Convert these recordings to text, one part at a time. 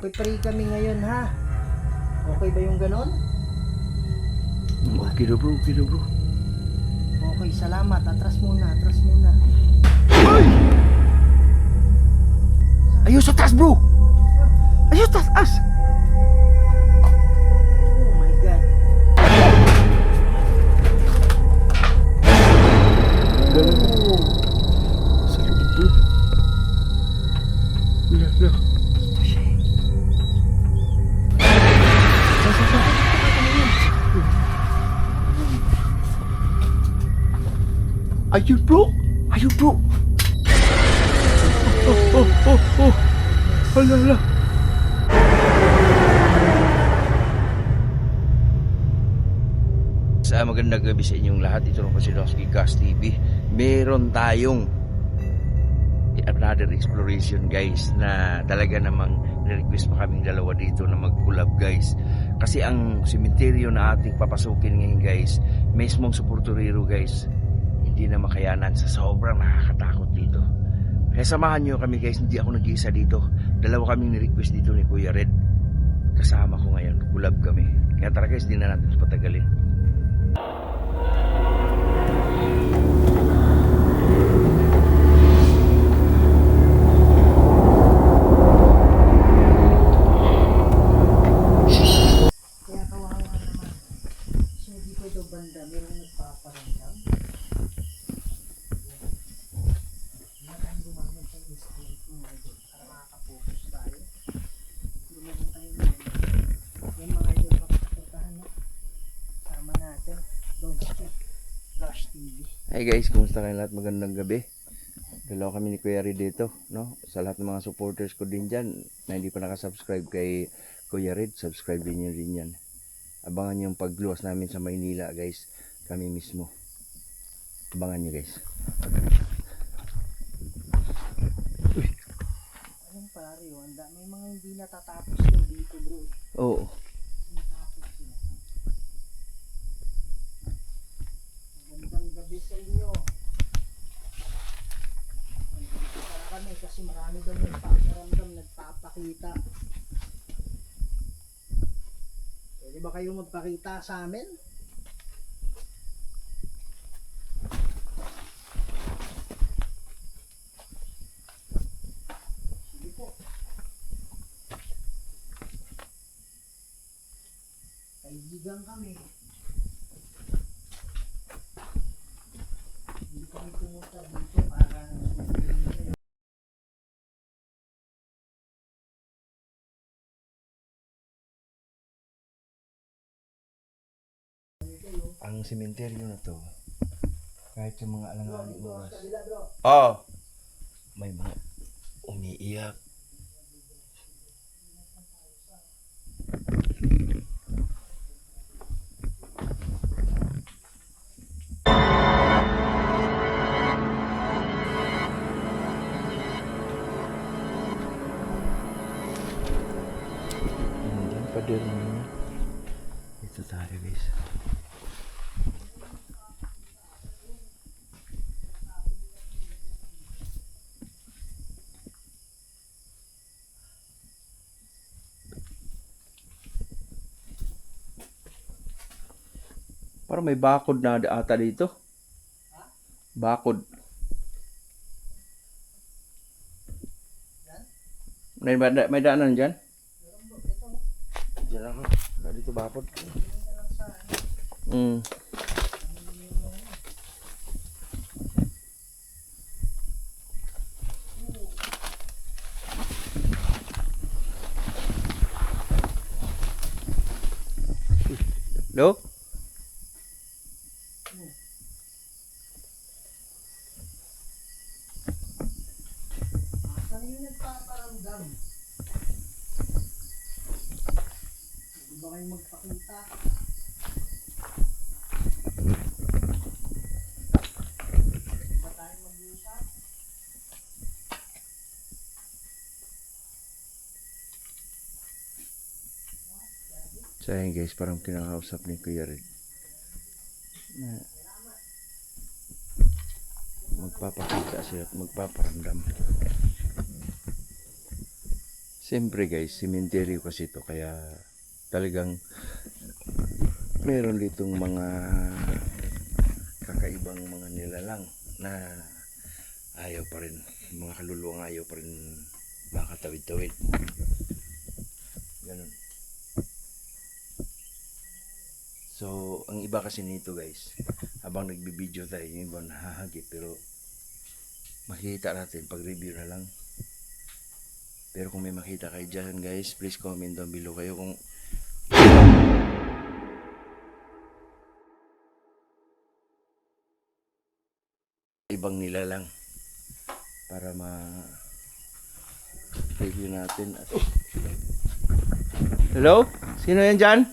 Magpipray kami ngayon ha. Okay ba yung ganon? Okay daw bro, okay daw bro. Okay, salamat. Atras muna, atras muna. Ay! Ayaw sa taas bro! Ayaw sa taas! Oh my God. Galing bro. Sa loob bro. Wala. Ayun bro! Ayun bro! Oh! Hala. Magandang gabi sa inyong lahat. Ito rin po si Losky Gas TV. Meron tayong another exploration guys, na talaga namang request pa kaming dalawa dito na mag-collab guys. Kasi ang sementeryo na ating papasukin ngayon guys, mismong suporturero guys, hindi na makayanan sa sobrang nakakatakot dito. Kaya samahan nyo kami guys, hindi ako nag-iisa dito. Dalawa kaming ni-request dito ni Kuya Red. Kasama ko ngayon, collab kami. Kaya tara guys, hindi na natin patagalin. Kaya kawawa naman. So dito daw banda, merong nagpaparamdam. Wala tayong gumamit ng instinct mga idol para makaka-focus tayo. Gumamit tayo ngayon. Yan mga idol, pakipagpuntahan na. Sama natin. Don't skip Rush TV. Hey guys, kumusta kayo lahat? Magandang gabi. Dalawa kami ni Kuya Red dito, no? Sa lahat ng mga supporters ko din dyan na hindi pa nakasubscribe kay Kuya Red, subscribe din nyo rin yan. Abangan nyo yung pagluwas namin sa Maynila guys, kami mismo. Abangan nyo guys. Anong pare, Wanda? May mga hindi natatapos yung dito bro. Oo. Natapos sila. Magandang gabi sa inyo. Nandito para kami kasi marami daw nagpaparamdam, nagpapakita. Pwede ba kayo magpakita sa amin? Sige po. Kaibigan kami. Hindi kami pumunta dito para nagsusunin kayo. Ang sementeryo na to, kahit sa mga alanganing oras, Kabila bro. may mga umiiyak. Hindi pa din naman. Ito tayo guys. Parang may bakod na ata dito. Bakod. May daanan dyan? Diyan lang. Wala dito bakod. Hello? Saan yung nagpaparamdam? Hindi ba kayo magpakita? Hindi ba tayo mag-uusap? So ayun guys, parang kinakausap ni Kuya Red na magpapakita siya at magpaparamdam. Siyempre guys, cemetery kasi ito kaya talagang meron ditong mga kakaibang mga nilalang na ayaw pa rin, mga kaluluwang ayaw pa rin makatawid-tawid. Ganun. So, ang iba kasi nito guys, habang nagbibideo tayo, yung iba nahahagi, pero makikita natin pag review na lang. Pero kung may makita kayo dyan guys, please comment down below kayo kung ibang nilalang para ma-review natin. Hello? Sino yan dyan?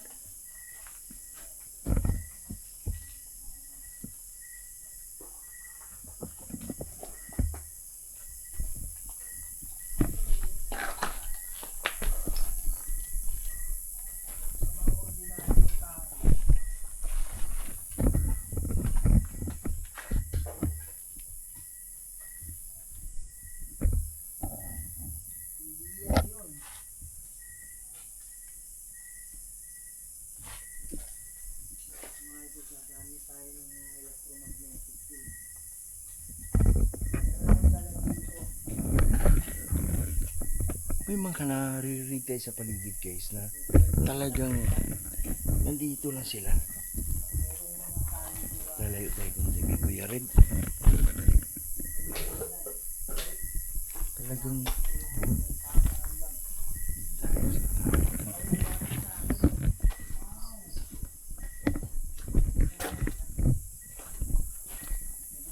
May mga naririnig tayo sa paligid guys na talagang nandito lang sila. Lalayo tayo kung si Kuya Red. Talagang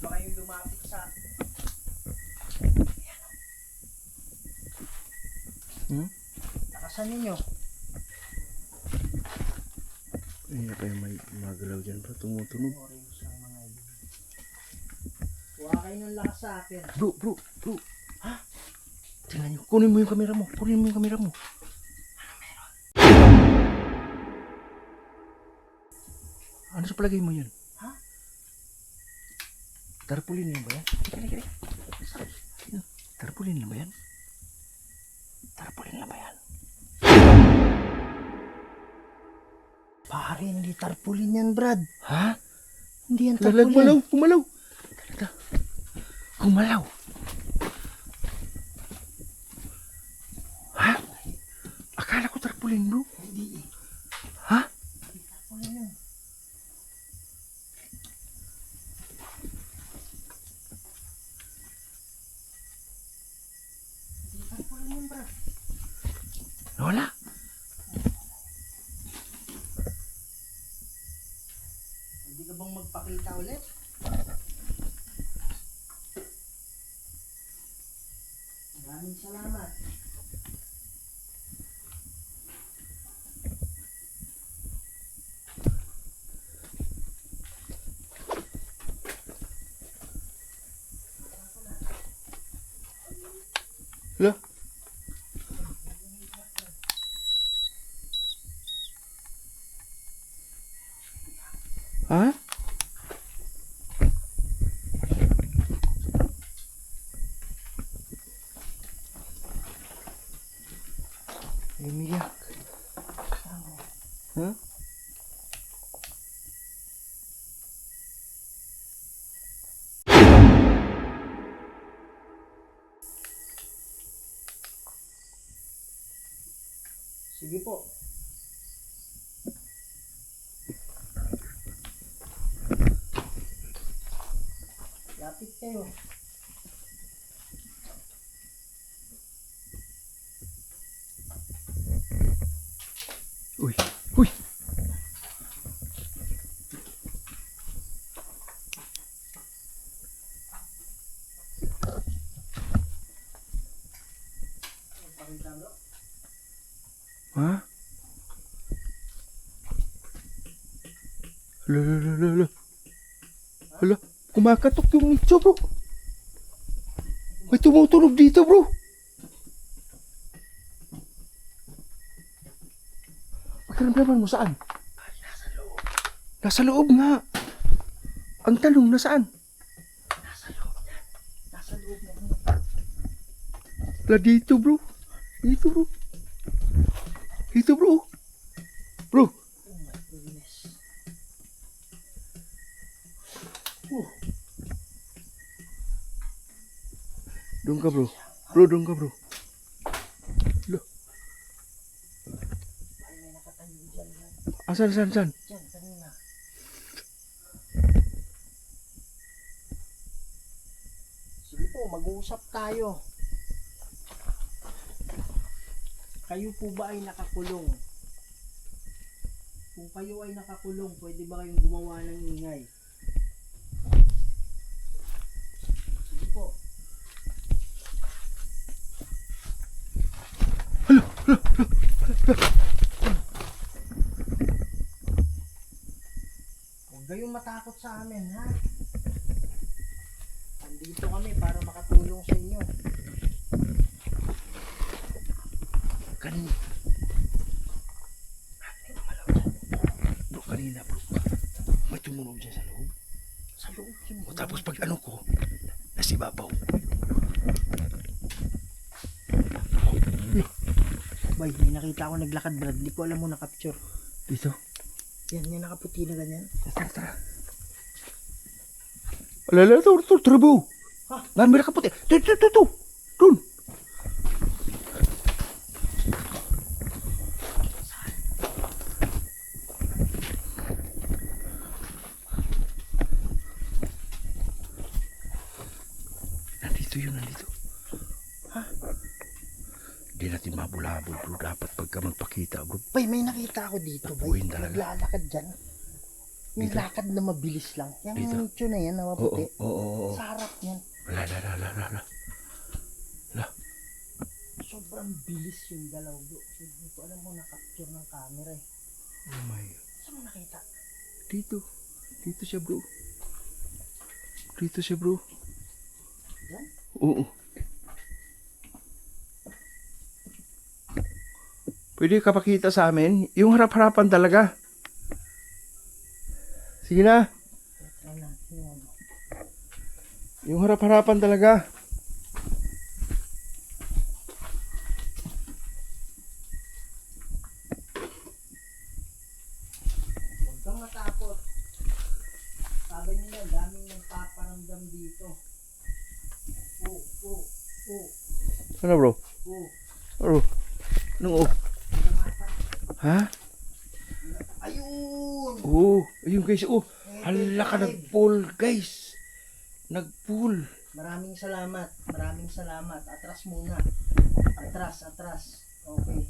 Ba kayong lumapit sa lakasan ninyo? Hindi pa yung may magalaw dyan pa, tumutunog. Orange ang mga idol. Kuha kayo ng lakas sa akin. Bro. Ha? Tingnan nyo, kunin mo yung kamera mo. Ano sa palagay mo yan? Ha? Tarpaulin yan ba yan? Kaya. Tarpaulin na ba yan? Pare, hindi tarpaulin yan, Brad. Ha? Hindi yan tarpaulin. Gumalaw. Ha? Akala ko tarpaulin bro. Hindi eh. Ha? Hindi tarpaulin yan. Hindi tarpaulin yan, Brad. Wala. Hindi ka bang magpakita ulit? Maraming salamat. Hala. Ha? Umiyak. Ha? Sige po. Lapit kayo. Uy. Pakita bro. Ha? Hala. Kumakatok yung nicho bro. May tumutunog dito bro. Pagkaramdaman mo saan? Nasa loob. Nasa loob nga. Ang tanong nasaan? Nasa loob yan. Nasa loob na. Wala dito bro. Ito bro. Ito bro. Bro. Oh my goodness. Oh, Doon ka bro. Bro, doon ka bro. Lo. ay may nakatayo dyan. Asan, san? Dyan, kanina. Sige po, mag-uusap tayo. Kayo po ba ay nakakulong? Kung kayo ay nakakulong, pwede ba kayong gumawa ng ingay? Sige po. Huwag kayong matakot sa amin, ha? Nandito kami para makatulong sa inyo. Kanina. Bro, kanina bro. May tumunog dyan sa loob. Sa loob yun. O tapos pag ano ko, nasibabaw. Bay, may nakita ako naglakad, Brad. Di ko alam mo na-capture. Dito. Yan, yung nakaputi na ganyan. Tara. Alala, tara bro. Ha? Nga, may nakaputi. Ito. Doon. Nandito. Ha? Hindi natin mabulabol bro. Dapat pagka magpakita bro. Bay, may nakita ako dito, bay. Tapuin talaga. Naglalakad dyan. Yung Dito? lakad na mabilis lang. Yung Dito? nicho na yan, na maputi. Oo. Sa harap yan. La. Sobrang bilis yung galaw, bro. Hindi ko alam mo na-capture ng camera eh. Oh my. Saan mo nakita? Dito siya bro. Yan? Oo. Pwede ka pakita sa amin? Yung harap-harapan talaga. Sige na. Try natin yung ano. Yung harap-harapan talaga. Huwag kang matakot. Sabi nila, daming nagpaparamdam dito. Oh. Ano bro? Oh. Ano? Anong oh? Ha? Ayun! Oo. Ayun guys. Oh. Hala ka nag-pull guys. Nag-pull. Maraming salamat. Atras muna. Atras. Okay.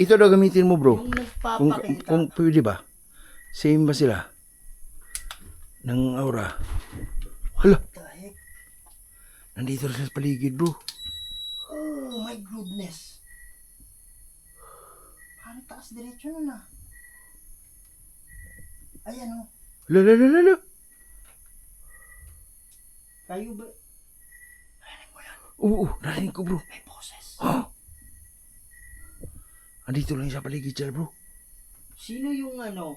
Ito daw gamitin mo bro. Yung Kung nagpapakita. pwede ba? Same ba sila? Ng aura. Hala. What the heck? Nandito rin sa paligid bro. Oh my goodness. Paano taas diretso nun ah? Ayan oh. Hala. Kayo ba? Oo. Narinig ko bro. May boses. Ha? Andito lang sa paligid siya bro. Sino yung ano?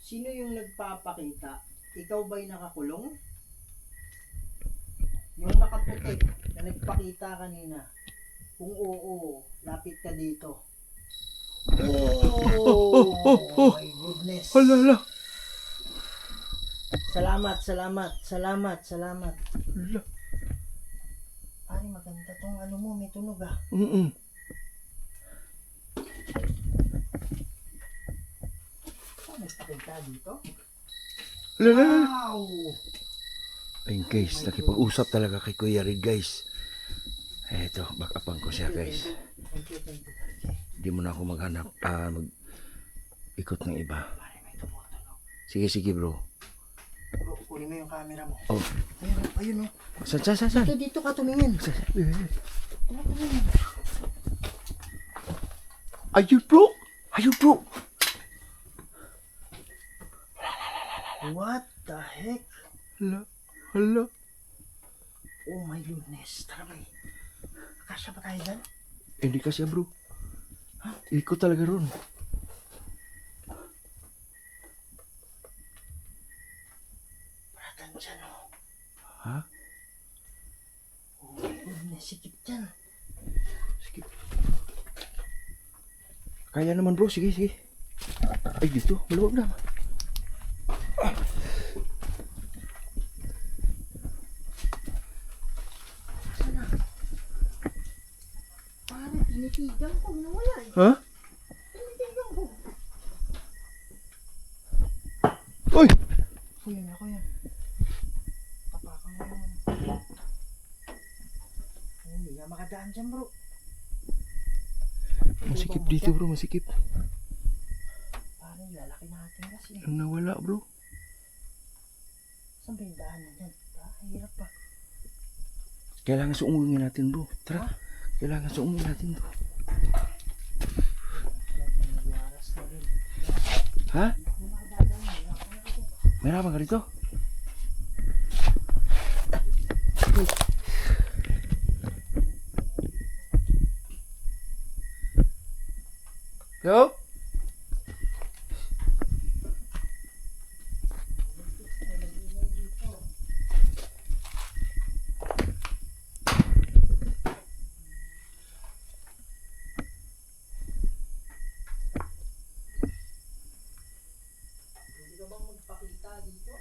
Sino yung nagpapakita? Ikaw ba'y nakakulong? Yung nakaputi na nagpakita kanina. Kung oo, lapit ka dito. Oh my goodness. Hala. Salamat. Hala. Pare, maganda tong ano mo, may tunog ah. Nagpakita dito? Hala. Wow! Ayun guys, nakipag-usap talaga kay Kuya Red guys. Eto, backupan ko siya guys. Thank you. Hindi mo na ako maghanap, ikot ng iba. Pare, may tumutunog. Sige bro. Bro, kunin mo yung camera mo. Oh. Ayun oh. Saan? Dito ka tumingin. Tumingin. Ayun bro. What the heck? Hala. Oh my goodness. Tara ba kasya pa tayo dyan? Hindi kasi bro. Ikot talaga ron. Bratan dyan oh. Ha? Huwag na sikip dyan. Sige. Kaya naman bro, sige, sige. Ay, dito, maluwag na. Sana. Pare, tinitigan ko. Nawala eh. Ha? Tinitigan ko. Uy! Ako yan, ako yan. Tapakan mo naman. Ay, hindi nga makadaan dyan bro. Masikip dito bro, masikip. Parang lalaki natin kasi. Ang nawala bro. Saan ba yung daanan dyan? Hirap pa. Kailangan suungin natin bro. Tara. Ha? Kailangan suungin natin bro. Nagwaras na rin. Ha? Hindi makadaan yun. Mayroon ka rito? Hello? Hindi ka bang magpakita dito?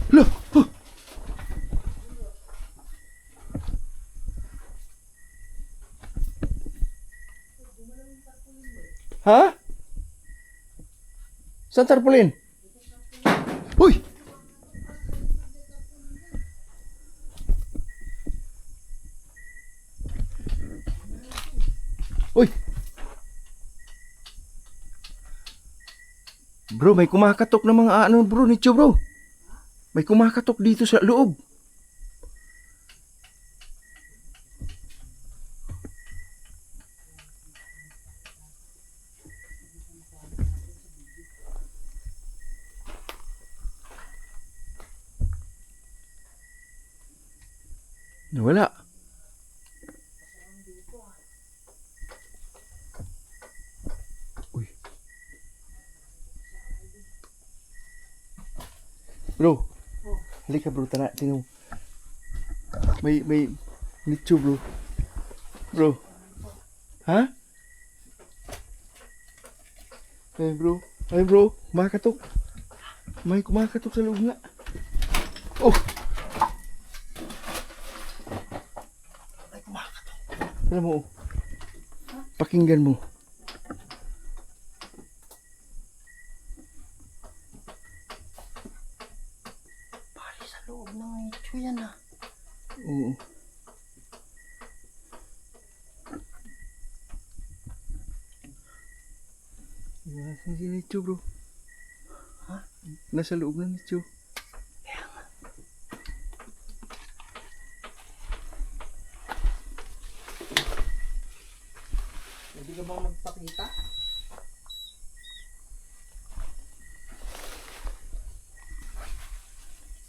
Hello? Huh? Ha? Saan tarpaulin? Uy! Uy! Bro, may kumakatok na mga ano bro, nicho bro. May kumakatok dito sa loob. Nawala. Uy. Bro. Halika bro, tara, tingnan mo. May nicho bro. Bro. Ha? Ay bro, kumakatok. May kumakatok sa loob nga. Oh! Ay, kumakatok. Alam mo, pakinggan mo. Pare, sa loob ng nicho yan ah. Oo. Nasaan si nicho bro? Ha? Nasa loob ng nicho. Pwede ka bang magpakita?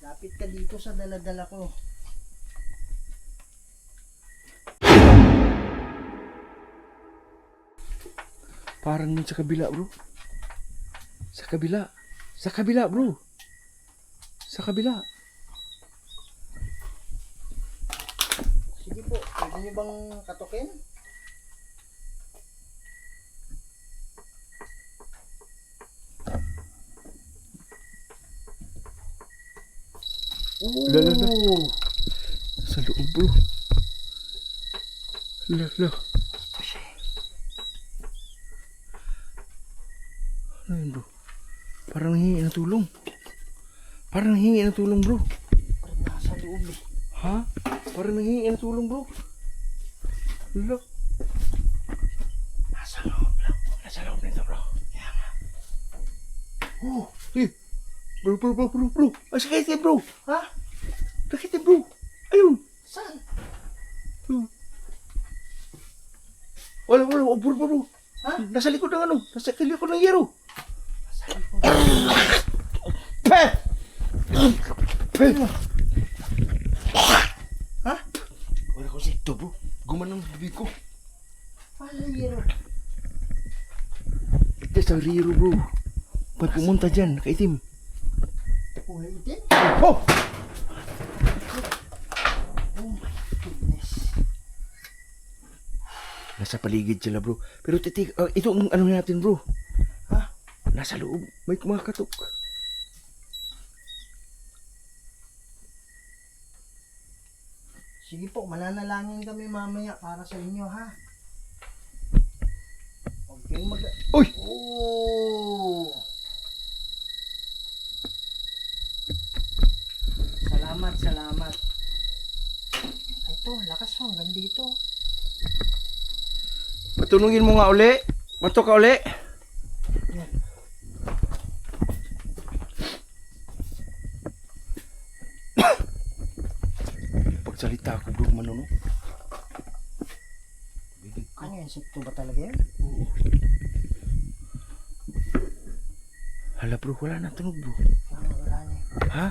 Lapit ka dito sa daladala ko. Parang nun sa kabila bro. Sa kabila. Sa kabila bro. Sa kabila. Sige po, pwede niyo bang katukin? Lala. Sa loob bro. Lala. Ito siya eh. Ano yun bro? Parang nanghingi ng tulong. Parang nanghingi ng tulong bro. Parang nasa loob eh. Ha? Parang nanghingi ng tulong bro. Lala. Nasa loob lang. Nasa loob nito bro. Kaya nga. Oh, eh. Bro. Ah, sakit eh bro. Ha? Sakit eh bro. Ayun. Saan? Wala bro. Ha? Nasa likod ng ano? Nasa likod ng yero. Nasa likod. Pe! Pe! insekto bro. Gumanong bibig ko. Palihiro. Ito sa riro bro. May pumunta dyan, nakaitim. Buhay din. Oh! Oh my goodness. Nasa paligid sila bro. Pero ito ang ano natin bro. Ha? Nasa loob. May kumakatok. Sige po, mananalangin kami mamaya para sa inyo ha. Huwag kayong Uy! Oh! Salamat, salamat. Ito, lakas mo hanggang dito. Patunungin mo nga uli. Pato ka uli. Yan. Pagsalita ako bro, manuno. Ano yan? Insekto ba talaga yan? Oo. Hala bro, wala na tunog bro. Wala na. Ha?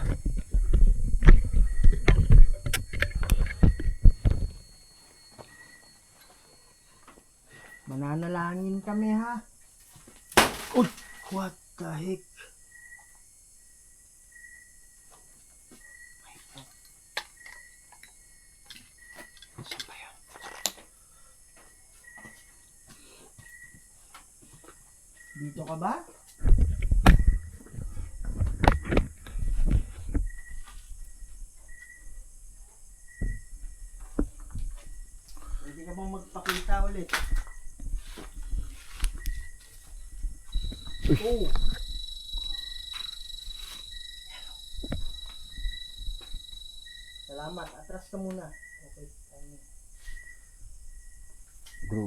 Mananalangin kami ha. Uy! What the heck? Saan ba yan? Dito ka ba? Pwede ka bang magpakita ulit? Oh! Salamat. Atras ka muna. Okay. Ayun. Bro.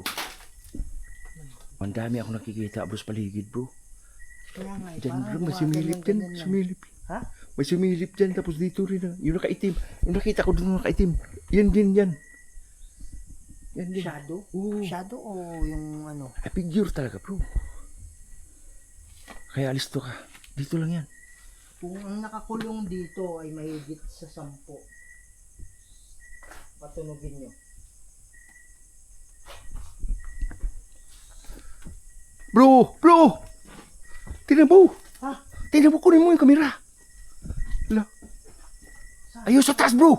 Ang dami ako nakikita bro sa paligid bro. Kaya nga eh. Diyan Parang bro, may sumilip dyan. gumaganyan lang. Sumilip. Ha? May sumilip dyan tapos dito rin ah. Yung nakaitim. Yung nakita ko doon nakaitim. Yan din yan. Yan din. Shadow? Oo. Shadow o yung ano? Ay, figure talaga bro. Kaya alis to ka. Dito lang yan. Kung ang nakakulong dito ay mahigit sa 10. Patunogin nyo. Bro! Bro! Tingnan mo! Ha? Tingnan mo, kunin mo yung kamera. Hala. Ayun sa taas bro!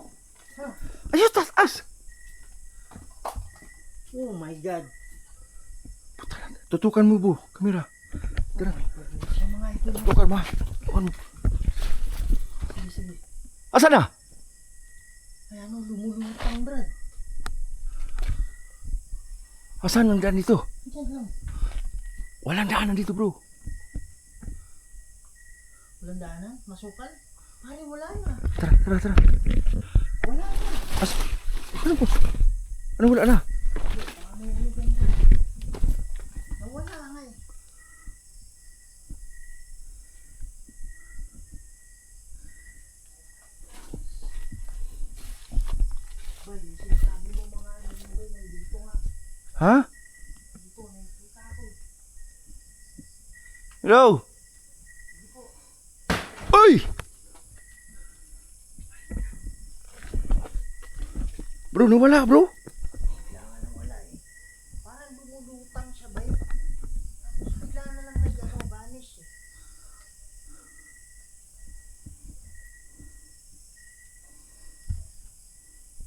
Ha? Ayun sa taas! Oh my God. Puta lang. Tutukan mo bro, kamera. Tara. Sa mga ito. Tutukan mo. Tutukan mo. Sige, sige. Asan na? Ay ano, lumulutang Brad. Asan ang daan dito? Diyan lang. Walang daanan dito bro. Walang daanan? Masukal? Pare, wala na. Tara, tara, tara. Wala na. Ano po? Ano wala na? Ano yung ano ganda? Nawala nga eh. Bay, yung sinasabi mo mga ano mo bay, nandito nga. Ha? Dito, nakikita ko. Hello? Uy! Bro, nawala bro. Bigla nga nawala eh. Parang lumulutang siya bay. Tapos bigla na lang nag-ano, vanish eh.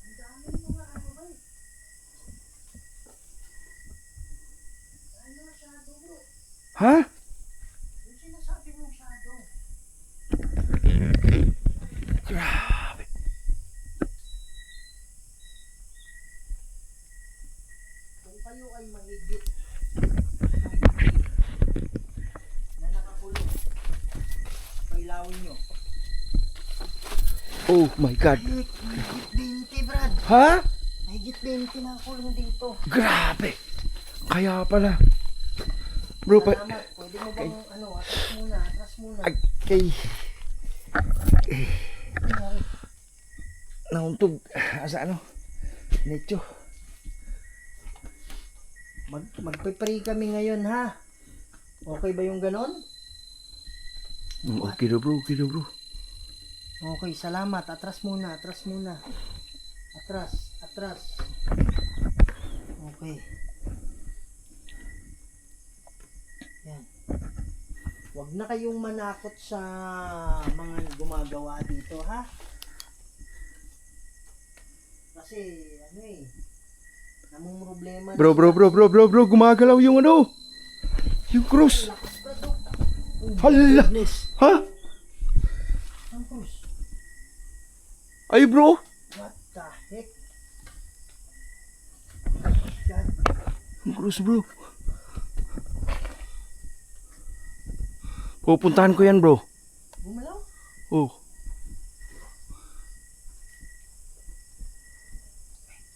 Ang dami mga ano bay. Ano shadow bro? Ha? Yung sinasabi mong shadow. Grabe. Kung kayo ay mahigit na nakakulong, pailawin nyo. Oh my God. Mahigit 20 Brad. Ha? Mahigit 20 nakakulong dito. Grabe. Kaya pala. Bro, Salamat. Pwede mo bang ano, atras muna, atras muna. Ay, kay... Nangyari? Nauntog. Asa ano? Necho. Magpe-pray kami ngayon ha. Okay ba yung ganon? Okay na bro, okay na bro. Okay, salamat. Atras muna, atras muna. Atras, atras. Okay. Yan. Huwag na kayong manakot sa mga gumagawa dito, ha? Kasi, ano eh, namang problema na Bro, gumagalaw yung ano. Yung cross. lakas pa to. Oh, Hala. goodness. Ha? Ang cross. Ay bro. What the heck? God. Yung cross bro. Pupuntahan ko yan bro. Gumalaw? Oh.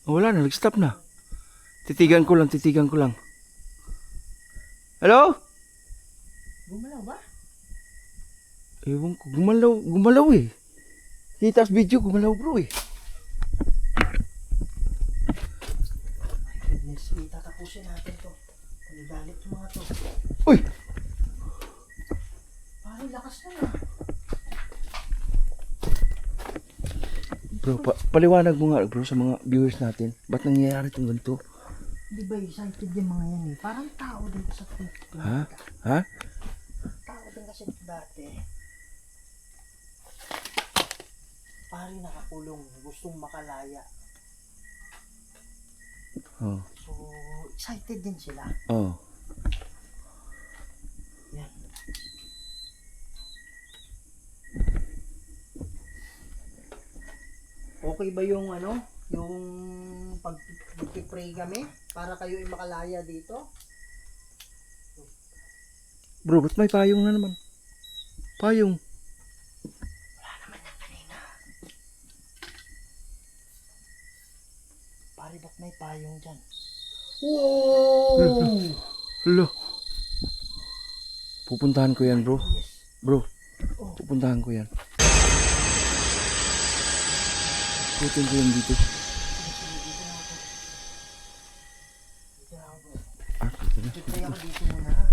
Oh, wala na, nag-stop na. Titigan ko lang. Hello? Gumalaw ba? Ewan ko, gumalaw eh. Kita sa video, gumalaw bro eh. My goodness, tatapusin natin to. Galit yung mga to. Uy! Parang lakas na na. Bro, paliwanag mo nga bro sa mga viewers natin. Ba't nangyayari itong ganito? Di ba excited yung mga yan eh? Parang tao din sa Facebook. Ha? Ha? Tao din kasi dati. Parang nakakulong. Gustong makalaya. Oh. So, excited din sila. Oh. Yan. Okay ba yung ano? Yung pag-pray kami? Para kayo ay makalaya dito? Bro, ba't may payong na naman? Payong. Wala naman yan kanina. Pare, ba't may payong dyan? Wow! Hala. Pupuntahan ko yan bro. Yes. Bro, Oh. pupuntahan ko yan. Pupuntahan ko yan dito. Dito na ako, bro. Ah, dito na. Pray ako dito muna, ha?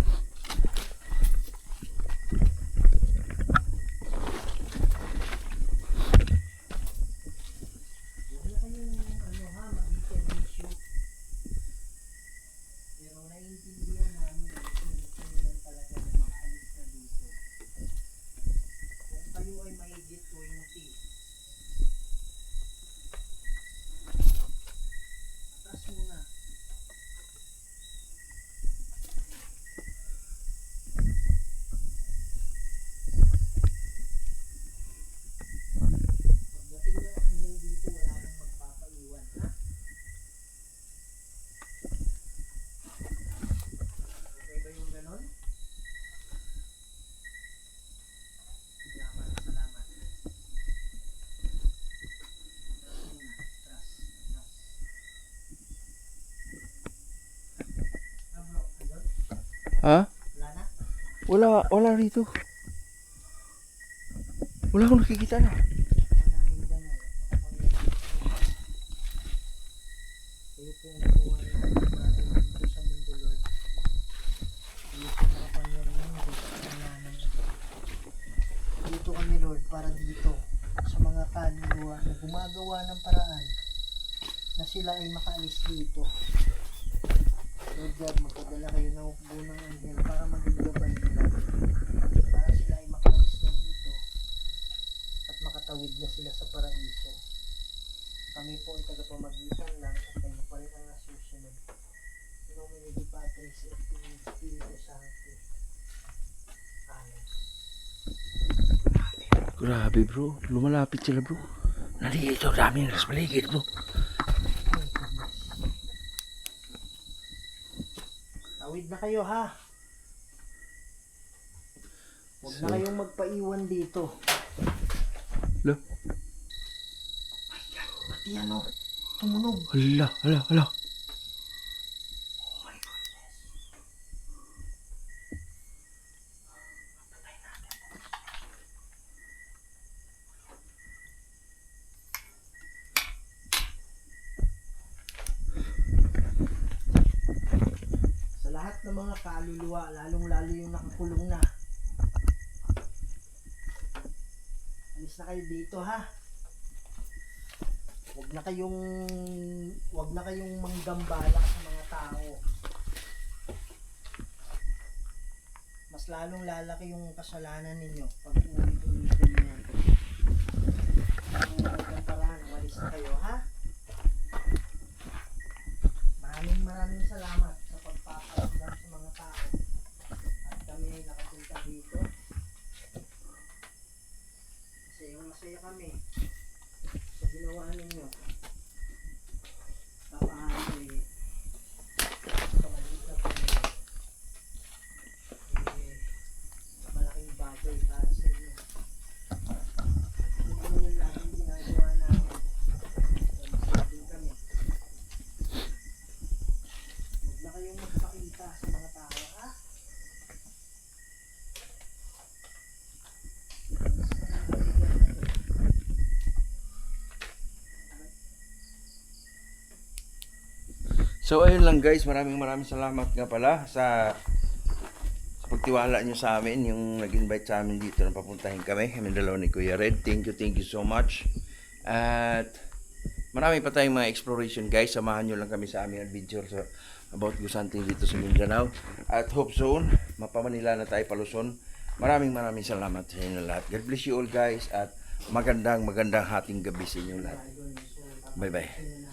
Wala kayong, ano ha, mag-weekend issue. Pero naiintindihan namin kung gusto nyo lang talaga na makaalis na dito. Kung kayo ay mahigit 20, atas muna. Pagdating ng anghel dito, wala nang magpapaiwan, ha? Okay ba yung ganon? Salamat. Trust. Ah, bro, andun? Ha? Wala na? Wala rito. Wala akong nakikita na. Manangin ka na. Kayo po ang kumuha lahat ng bagay dito sa mundo, Lord. Kayo po makapangyarihan Diyos sa kailangan. Dito kami, Lord, para dito sa mga kaluluwa na gumagawa ng paraan na sila ay makaalis dito. Lord God, magpadala kayo ng hukbo ng anghel para maging gabay nila. Para sila ay makaalis na dito at makatawid na sila sa paraiso. Kami po ay tagapamagitan lang at kayo pa rin ang nasusunod. In nomine Dei Patris et Filii Spiritus Sancti. Amen. Grabe bro, lumalapit sila bro. Nandito, daming nasa paligid bro. My goodness. Tawid na kayo, ha? Huwag na kayong magpaiwan dito. Hala, Pati ano, tumunog. hala. Oh my goodness. Patay natin. Sa lahat ng mga kaluluwa, lalong-lalo yung nakakulong na. Alis na kayo dito, ha? Huwag na kayong manggambala sa mga tao. Mas lalong lalaki yung kasalanan ninyo pag ulit-ulitin niyan. Ang magandang paraan, walis na kayo, ha? Maraming salamat sa pagpaparamdam sa mga tao. At kami nakapunta dito. Masaya kami sa ginawa ninyo. Papaano sa maliit na pamilya. Malaking bagay para sa inyo. Ito yung laging ginagawa namin. Masaya din kami. Huwag na kayong magpakita sa mga tao, ha? So ayun lang guys, maraming salamat nga pala sa pagtiwala nyo sa amin, yung nag-invite sa amin dito na papuntahin kami dalawa ni Kuya Red. Thank you so much. At marami pa tayong mga exploration guys, samahan nyo lang kami sa aming adventure about Gusanting dito sa Mindanao. At hope soon, mapamanila na tayo paluson. Maraming salamat sa inyo lahat. God bless you all guys, at magandang hating gabi sa inyo lahat. Bye bye.